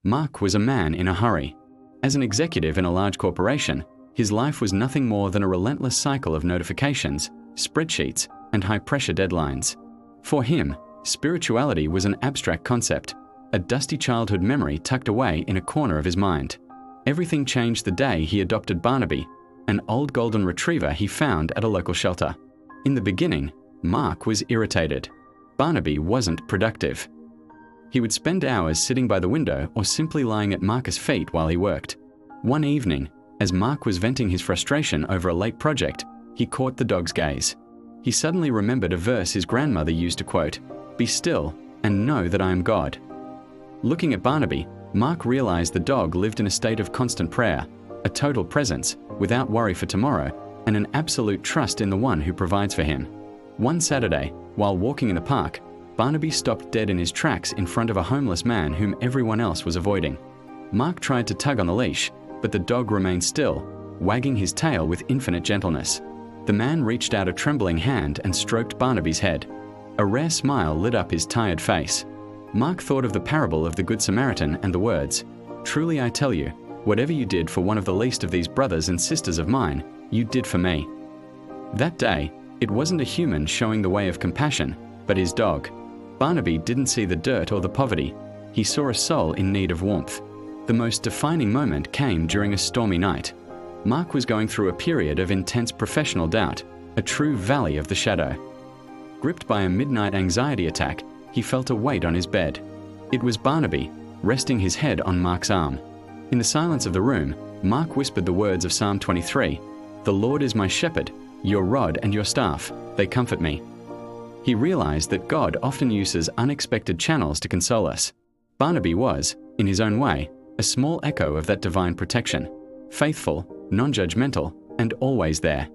Marc was a man in a hurry. As an executive in a large corporation, his life was nothing more than a relentless cycle of notifications, spreadsheets, and high-pressure deadlines. For him, spirituality was an abstract concept, a dusty childhood memory tucked away in a corner of his mind. Everything changed the day he adopted Barnaby, an old golden retriever he found at a local shelter. In the beginning, Marc was irritated. Barnaby wasn't productive. He would spend hours sitting by the window or simply lying at Marc's feet while he worked. One evening, as Marc was venting his frustration over a late project, he caught the dog's gaze. He suddenly remembered a verse his grandmother used to quote, "Be still and know that I am God." Looking at Barnaby, Marc realized the dog lived in a state of constant prayer, a total presence, without worry for tomorrow, and an absolute trust in the one who provides for him. One Saturday, while walking in the park, Barnaby stopped dead in his tracks in front of a homeless man whom everyone else was avoiding. Marc tried to tug on the leash, but the dog remained still, wagging his tail with infinite gentleness. The man reached out a trembling hand and stroked Barnaby's head. A rare smile lit up his tired face. Marc thought of the parable of the Good Samaritan and the words, "Truly I tell you, whatever you did for one of the least of these brothers and sisters of mine, you did for me." That day, it wasn't a human showing the way of compassion, but his dog. Barnaby didn't see the dirt or the poverty. He saw a soul in need of warmth. The most defining moment came during a stormy night. Marc was going through a period of intense professional doubt, a true valley of the shadow. Gripped by a midnight anxiety attack, he felt a weight on his bed. It was Barnaby, resting his head on Marc's arm. In the silence of the room, Marc whispered the words of Psalm 23, "The Lord is my shepherd, your rod and your staff, they comfort me." He realized that God often uses unexpected channels to console us. Barnaby was, in his own way, a small echo of that divine protection, faithful, non-judgmental, and always there.